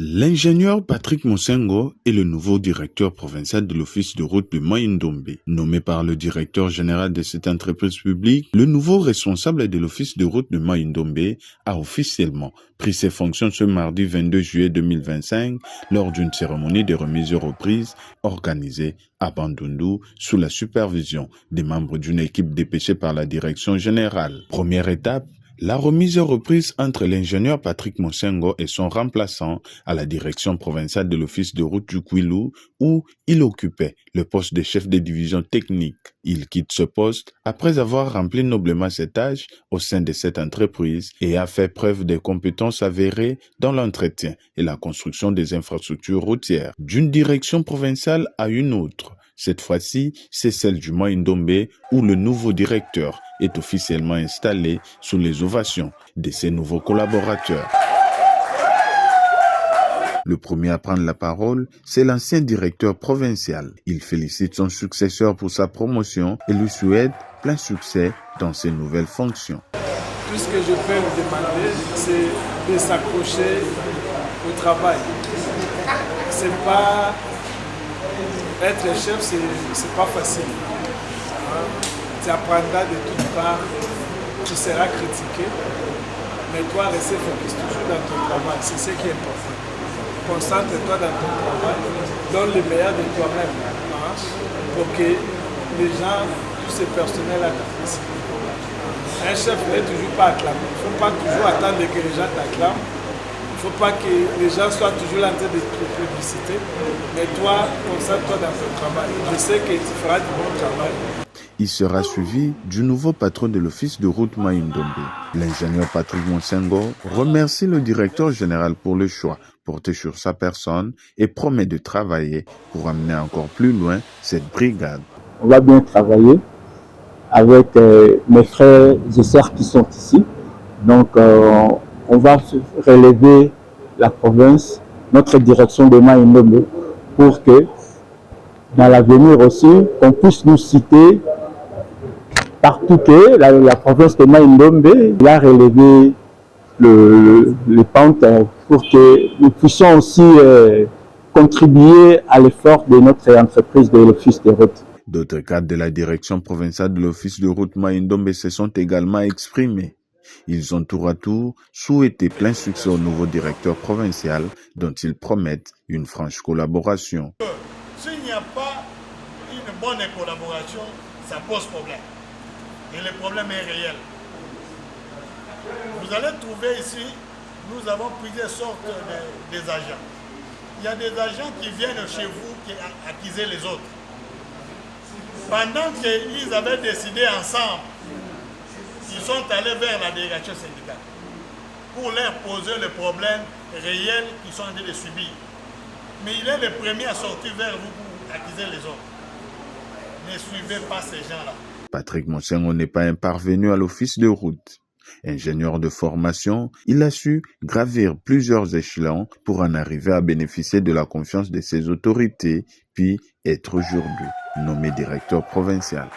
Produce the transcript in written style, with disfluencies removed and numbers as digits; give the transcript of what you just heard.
L'ingénieur Patrick Monsengo est le nouveau directeur provincial de l'Office de route de Mai-Ndombe. Nommé par le directeur général de cette entreprise publique, le nouveau responsable de l'Office de route de Mai-Ndombe a officiellement pris ses fonctions ce mardi 22 juillet 2025 lors d'une cérémonie de remise et reprise organisée à Bandundu sous la supervision des membres d'une équipe dépêchée par la direction générale. Première étape, la remise et reprise entre l'ingénieur Patrick Monsengo et son remplaçant à la direction provinciale de l'Office de route du Kwilu, où il occupait le poste de chef de division technique. Il quitte ce poste après avoir rempli noblement ses tâches au sein de cette entreprise et a fait preuve de compétences avérées dans l'entretien et la construction des infrastructures routières. D'une direction provinciale à une autre, cette fois-ci, c'est celle du Mai-Ndombe où le nouveau directeur est officiellement installé sous les ovations de ses nouveaux collaborateurs. Le premier à prendre la parole, c'est l'ancien directeur provincial. Il félicite son successeur pour sa promotion et lui souhaite plein succès dans ses nouvelles fonctions. Tout ce que je peux vous demander, c'est de s'accrocher au travail. C'est pas être chef, c'est pas facile. Tu apprendras de toutes parts, tu seras critiqué, mais toi, reste focus toujours dans ton travail, c'est ce qui est important. Concentre-toi dans ton travail, donne le meilleur de toi-même pour que les gens, tous ces personnels t'apprécient. Un chef n'est toujours pas acclamé, il ne faut pas toujours attendre que les gens t'acclament. Il ne faut pas que les gens soient toujours en train de te publiciter, mais toi, concentre-toi dans ton travail. Je sais que tu feras du bon travail. Il sera suivi du nouveau patron de l'Office de route Mai-Ndombe. L'ingénieur Patrick Monsengo remercie le directeur général pour le choix porté sur sa personne et promet de travailler pour amener encore plus loin cette brigade. On va bien travailler avec mes frères et sœurs qui sont ici. Donc, on va relever la province, notre direction de Mai-Ndombe, pour que dans l'avenir aussi, on puisse nous citer partout que la province de Mai-Ndombe a relevé les pentes pour que nous puissions aussi contribuer à l'effort de notre entreprise de l'Office de route. D'autres cadres de la direction provinciale de l'Office de route Mai-Ndombe se sont également exprimés. Ils ont tour à tour souhaité plein succès au nouveau directeur provincial dont ils promettent une franche collaboration. S'il n'y a pas une bonne collaboration, ça pose problème. Et le problème est réel. Vous allez trouver ici, nous avons plusieurs sortes d'agents. Il y a des agents qui viennent chez vous qui accuser les autres. Pendant qu'ils avaient décidé ensemble, ils sont allés vers la délégation syndicale pour leur poser le problème réel qu'ils sont en train de subir. Mais il est le premier à sortir vers vous pour accuser les autres. Ne suivez pas ces gens-là. Patrick Monsengo n'est pas un parvenu à l'office de route. Ingénieur de formation, il a su gravir plusieurs échelons pour en arriver à bénéficier de la confiance de ses autorités, puis être aujourd'hui nommé directeur provincial.